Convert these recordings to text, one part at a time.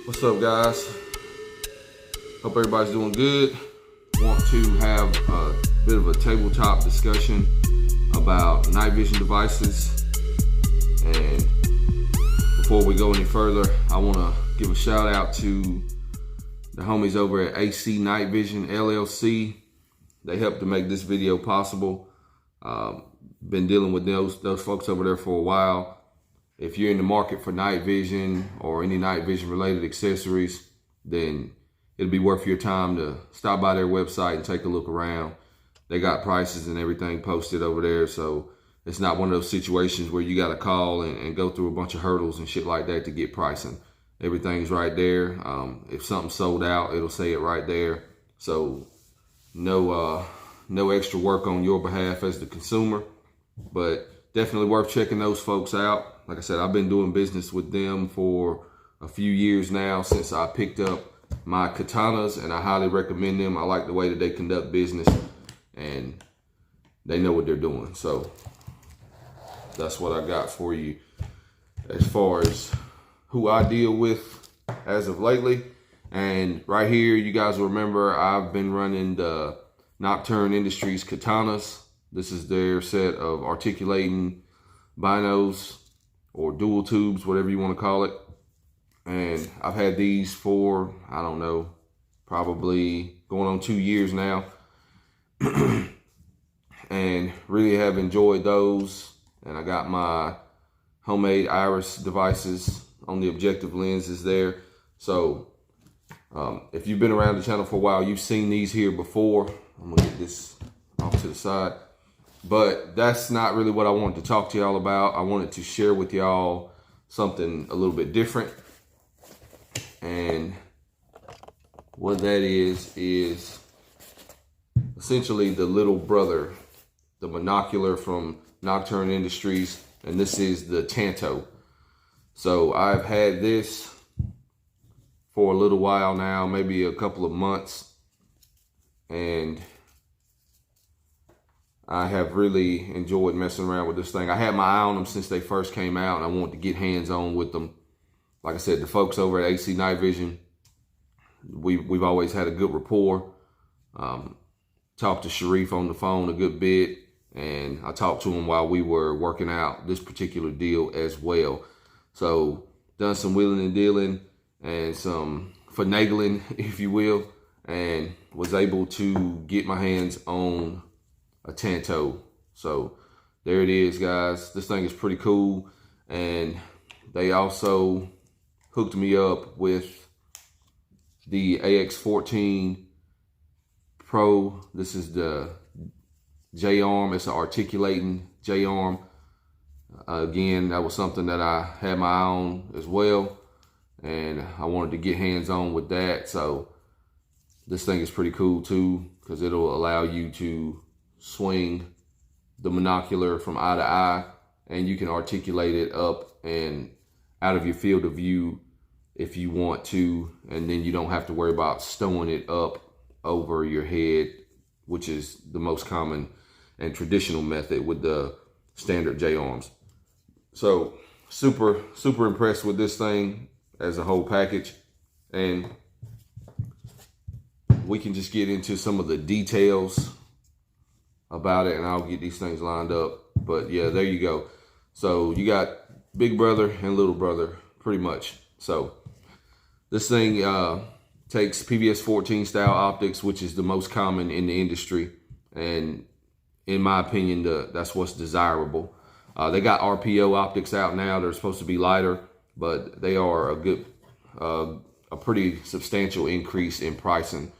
What's up, guys? Hope everybody's doing good. Want to have a bit of a tabletop discussion about night vision devices. And before we go any further, I want to give a shout out to the homies over at AC Nightvision LLC. They helped to make this video possible. Been dealing with those folks over there for a while. If you're in the market for night vision or any night vision related accessories, then it'll be worth your time to stop by their website and take a look around. They got prices and everything posted over there, so it's not one of those situations where you got to call and go through a bunch of hurdles and shit like that to get pricing. Everything's right there. If something's sold out, it'll say it right there. So no extra work on your behalf as the consumer, but definitely worth checking those folks out. Like I said, I've been doing business with them for a few years now since I picked up my katanas, and I highly recommend them. I like the way that they conduct business, and they know what they're doing. So that's what I got for you as far as who I deal with as of lately. And right here, you guys will remember I've been running the Nocturne Industries katanas. This is their set of articulating binos or dual tubes, whatever you want to call it. And I've had these for, I don't know, probably going on 2 years now. And really have enjoyed those. And I got my homemade iris devices on the objective lenses there. So if you've been around the channel for a while, you've seen these here before. I'm gonna get this off to the side. But that's not really what I wanted to talk to y'all about. I wanted to share with y'all something a little bit different. And what that is essentially the little brother, the Monocular from Nocturne Industries, and this is the Tanto. So I've had this for a little while now, maybe a couple of months, and I have really enjoyed messing around with this thing. I had my eye on them since they first came out, and I wanted to get hands-on with them. Like I said, the folks over at AC Nightvision, we've always had a good rapport. Talked to Sharif on the phone a good bit, and I talked to him while we were working out this particular deal as well. So done some wheeling and dealing and some finagling, if you will, and was able to get my hands on a Tanto. So there it is, guys. This thing is pretty cool. And they also hooked me up with the AX14 Pro. This is the J-arm. It's an articulating J-arm. Again, that was something that I had my eye on as well, and I wanted to get hands-on with that. So this thing is pretty cool too, because it'll allow you to swing the monocular from eye to eye, and you can articulate it up and out of your field of view if you want to, and then you don't have to worry about stowing it up over your head, which is the most common and traditional method with the standard J-arms. So super impressed with this thing as a whole package, and we can just get into some of the details about it, and I'll get these things lined up. But yeah, there you go. So you got big brother and little brother pretty much. So this thing takes PVS 14 style optics, which is the most common in the industry, and in my opinion, that's what's desirable. They got RPO optics out now. They're supposed to be lighter, but they are a pretty substantial increase in pricing.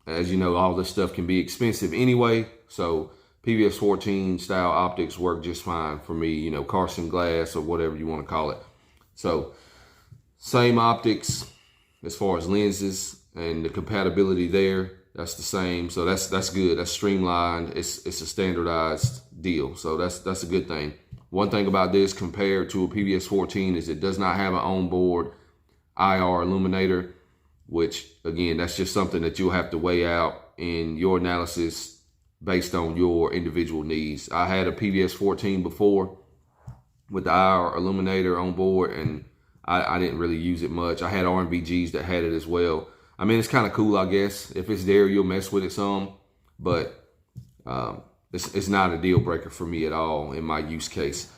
As you know, all this stuff can be expensive anyway, so PVS 14 style optics work just fine for me, you know, Carson glass or whatever you want to call it. So same optics as far as lenses and the compatibility there, that's the same. So that's good. That's streamlined. It's a standardized deal. So that's a good thing. One thing about this compared to a PVS 14 is it does not have an onboard IR illuminator, which again, that's just something that you'll have to weigh out in your analysis based on your individual needs. I had a PVS 14 before with the IR illuminator on board, and I didn't really use it much. I had RMBGs that had it as well. I mean, it's kind of cool, I guess. If it's there, you'll mess with it some, but it's not a deal breaker for me at all in my use case.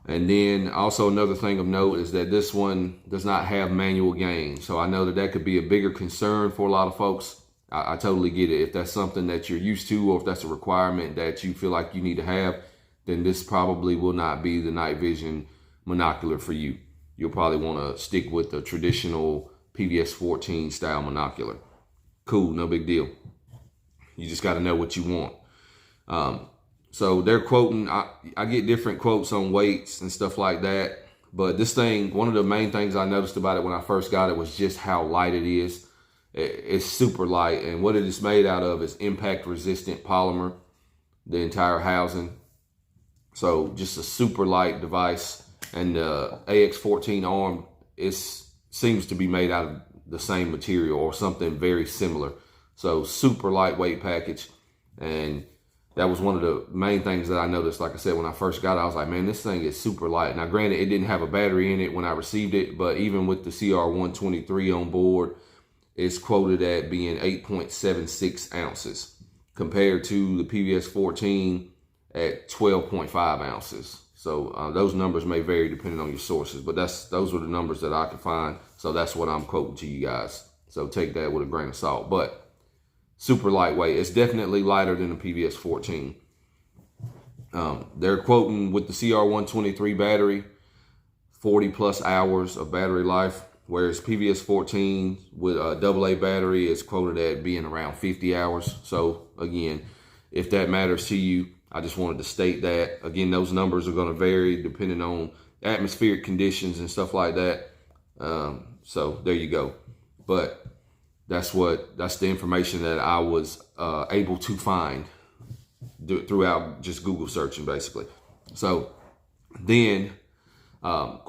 And then also another thing of note is that this one does not have manual gain. So I know that that could be a bigger concern for a lot of folks. I totally get it. If that's something that you're used to, or if that's a requirement that you feel like you need to have, then this probably will not be the Nightvision monocular for you. You'll probably want to stick with the traditional PVS 14 style monocular. Cool, no big deal. You just got to know what you want. So they're quoting, I get different quotes on weights and stuff like that. But this thing, one of the main things I noticed about it when I first got it was just how light it is. It's super light, and what it is made out of is impact resistant polymer, the entire housing. So just a super light device. And the AX14 arm seems to be made out of the same material or something very similar. So super lightweight package. And that was one of the main things that I noticed. Like I said, when I first got it, I was like, man, this thing is super light. Now, granted, it didn't have a battery in it when I received it, but even with the CR123 on board, it's quoted at being 8.76 ounces compared to the PVS 14 at 12.5 ounces. So those numbers may vary depending on your sources, but those were the numbers that I could find. So that's what I'm quoting to you guys. So take that with a grain of salt, but super lightweight. It's definitely lighter than the PVS 14. They're quoting with the CR123 battery, 40 plus hours of battery life, whereas PVS 14 with a AA battery is quoted at being around 50 hours. So again, if that matters to you, I just wanted to state that. Again, those numbers are going to vary depending on atmospheric conditions and stuff like that. So there you go. But that's the information that I was able to find throughout just Google searching, basically. So then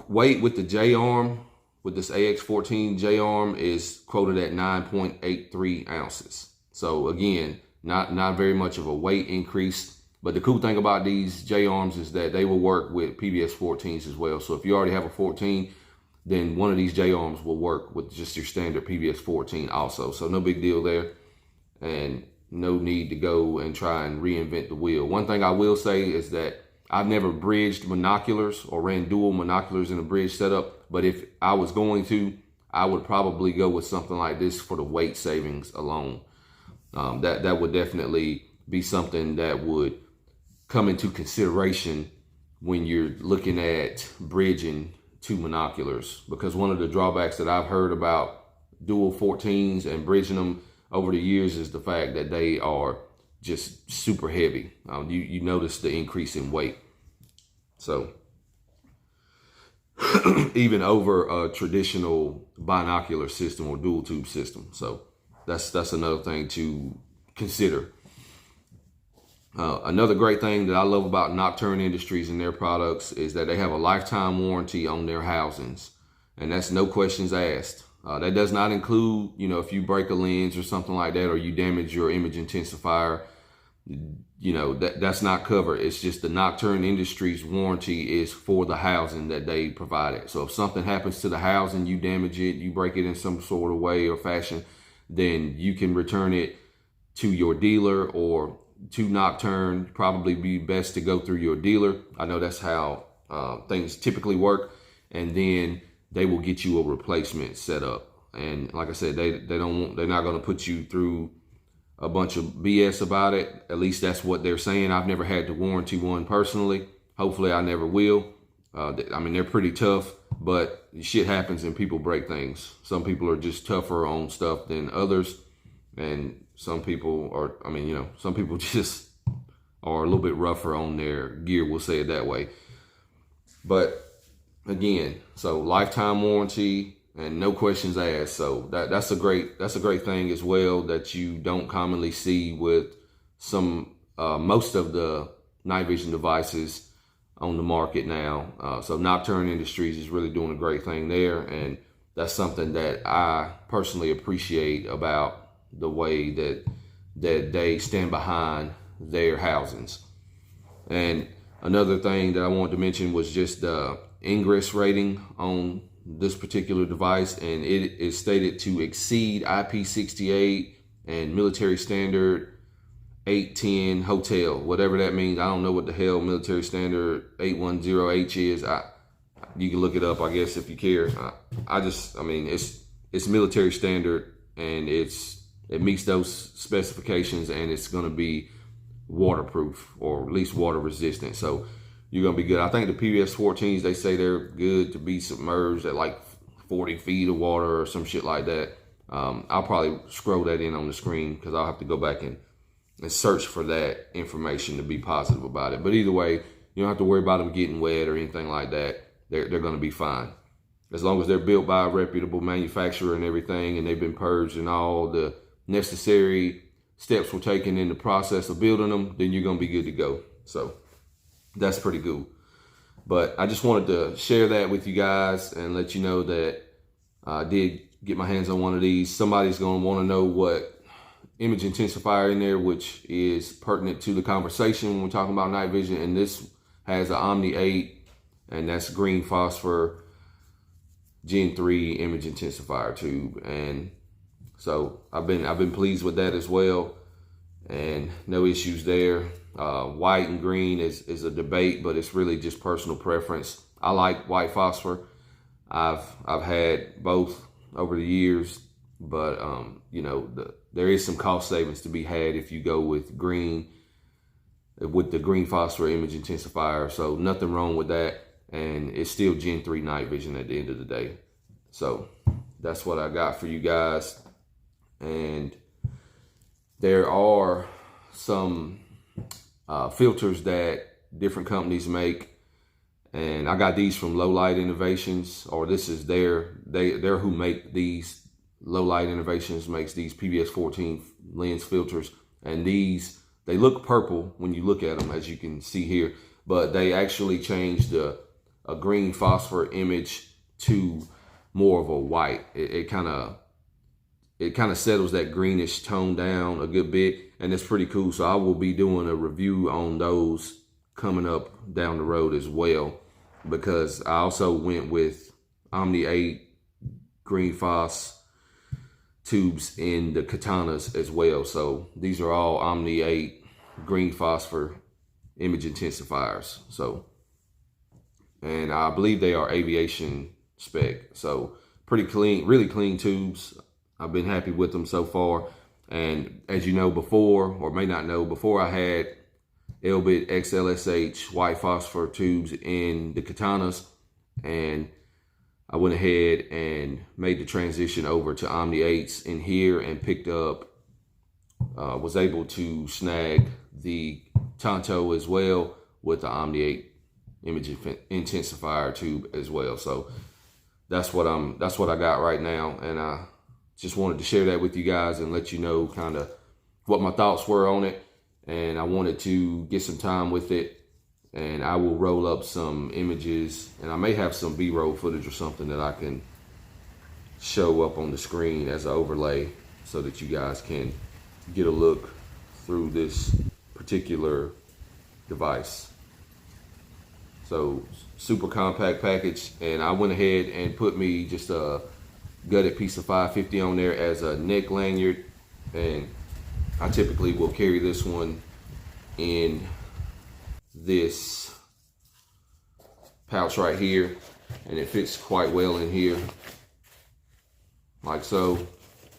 weight with the J-arm, with this AX14 J-arm, is quoted at 9.83 ounces. So again, not very much of a weight increase. But the cool thing about these J-arms is that they will work with PVS 14s as well. So if you already have a 14, then one of these J-arms will work with just your standard PVS 14 also. So no big deal there, and no need to go and try and reinvent the wheel. One thing I will say is that I've never bridged monoculars or ran dual monoculars in a bridge setup, but if I was going to, I would probably go with something like this for the weight savings alone. That would definitely be something that would come into consideration when you're looking at bridging two monoculars, because one of the drawbacks that I've heard about dual 14s and bridging them over the years is the fact that they are just super heavy. You notice the increase in weight. So even over a traditional binocular system or dual tube system. So that's another thing to consider. Another great thing that I love about Nocturne Industries and their products is that they have a lifetime warranty on their housings, and that's no questions asked. That does not include, if you break a lens or something like that, or you damage your image intensifier, that's not covered. It's just the Nocturne Industries warranty is for the housing that they provided. So if something happens to the housing, you damage it, you break it in some sort of way or fashion, then you can return it to your dealer or to Nocturne. Probably be best to go through your dealer. I know that's how things typically work, and then they will get you a replacement set up. And like I said, they're not going to put you through a bunch of BS about it. At least that's what they're saying. I've never had to warranty one personally. Hopefully I never will. I mean, they're pretty tough, but shit happens and people break things. Some people are just tougher on stuff than others, and some people are, some people just are a little bit rougher on their gear, we'll say it that way. But again, so lifetime warranty and no questions asked. So that's a great thing as well, that you don't commonly see with most of the Nightvision devices on the market now. So Nocturne Industries is really doing a great thing there, and that's something that I personally appreciate about the way that they stand behind their housings. And another thing that I wanted to mention was just the ingress rating on this particular device, and it is stated to exceed IP68 and military standard 810 hotel, whatever that means. I don't know what the hell military standard 810H is. You can look it up, I guess, if you care. I mean, it's military standard, and it meets those specifications, and it's going to be waterproof, or at least water resistant. So you're going to be good. I think the PBS 14s, they say they're good to be submerged at like 40 feet of water or some shit like that. I'll probably scroll that in on the screen, because I'll have to go back and search for that information to be positive about it. But either way, you don't have to worry about them getting wet or anything like that. They're going to be fine. As long as they're built by a reputable manufacturer and everything, and they've been purged and all the necessary steps were taken in the process of building them, then you're going to be good to go. So that's pretty cool. But I just wanted to share that with you guys and let you know that I did get my hands on one of these. Somebody's going to want to know what image intensifier in there, which is pertinent to the conversation when we're talking about night vision. And this has an Omni 8, and that's green phosphor Gen 3 image intensifier tube. And so I've been pleased with that as well, and no issues there. White and green is a debate, but it's really just personal preference. I like white phosphor. I've had both over the years, but you know, there is some cost savings to be had if you go with green, with the green phosphor image intensifier. So nothing wrong with that, and it's still Gen 3 night vision at the end of the day. So that's what I got for you guys. And there are some filters that different companies make, and I got these from Low Light Innovations, or this is they're who make these. Low Light Innovations makes these PBS 14 lens filters, and these, they look purple when you look at them, as you can see here, but they actually changed a green phosphor image to more of a white. It kind of settles that greenish tone down a good bit, and it's pretty cool. So I will be doing a review on those coming up down the road as well, because I also went with Omni 8 green phos tubes in the katanas as well. So these are all Omni 8 green phosphor image intensifiers. So, and I believe they are aviation spec. So pretty clean, really clean tubes. I've been happy with them so far. And as you know, before, or may not know, before I had Elbit XLSH white phosphor tubes in the katanas, and I went ahead and made the transition over to Omni 8s in here, and picked up, was able to snag the Tanto as well with the Omni 8 image intensifier tube as well. So that's what I got right now, and I just wanted to share that with you guys and let you know kind of what my thoughts were on it. And I wanted to get some time with it, and I will roll up some images, and I may have some B-roll footage or something that I can show up on the screen as an overlay, so that you guys can get a look through this particular device. So super compact package, and I went ahead and put me just a gutted piece of 550 on there as a neck lanyard, and I typically will carry this one in this pouch right here, and it fits quite well in here, like so.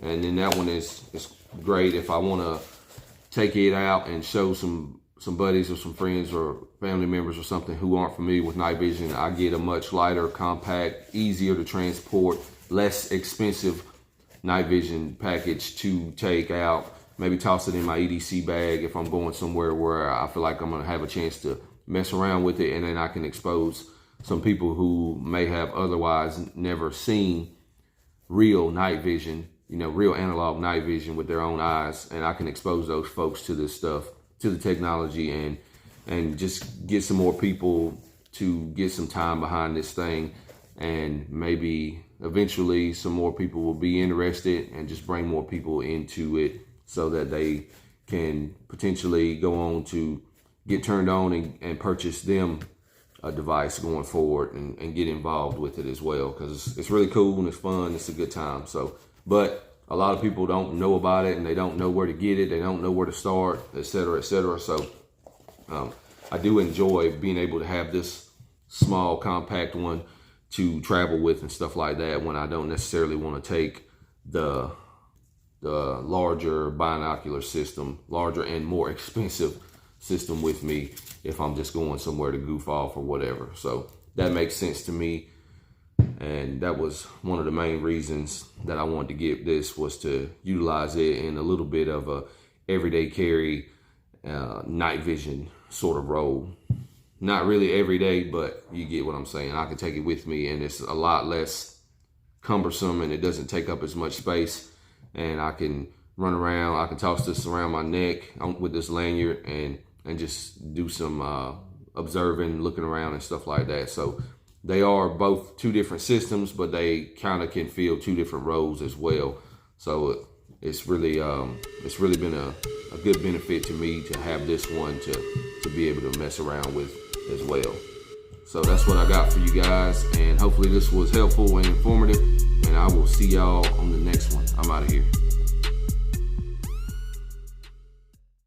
And then that one is great if I want to take it out and show some buddies or some friends or family members or something who aren't familiar with night vision. I get a much lighter, compact, easier to transport, less expensive night vision package to take out. Maybe toss it in my EDC bag if I'm going somewhere where I feel like I'm going to have a chance to mess around with it, and then I can expose some people who may have otherwise never seen real night vision, you know, real analog night vision with their own eyes, and I can expose those folks to this stuff, to the technology, and just get some more people to get some time behind this thing, and maybe eventually some more people will be interested, and just bring more people into it so that they can potentially go on to get turned on and purchase them device going forward and get involved with it as well, because it's really cool and it's fun. It's a good time. So, but a lot of people don't know about it and they don't know where to get it. They don't know where to start, etc., etc. So I do enjoy being able to have this small, compact one to travel with and stuff like that when I don't necessarily want to take the larger binocular system, larger and more expensive system with me if I'm just going somewhere to goof off or whatever. So that makes sense to me. And that was one of the main reasons that I wanted to get this, was to utilize it in a little bit of a everyday carry, night vision sort of role. Not really every day, but you get what I'm saying. I can take it with me and it's a lot less cumbersome and it doesn't take up as much space. And I can run around, I can toss this around my neck with this lanyard and just do some observing, looking around and stuff like that. So they are both two different systems, but they kind of can fill two different roles as well. So it's really been a good benefit to me to have this one to be able to mess around with as well. So that's what I got for you guys, and hopefully this was helpful and informative, and I will see y'all on the next one. I'm out of here.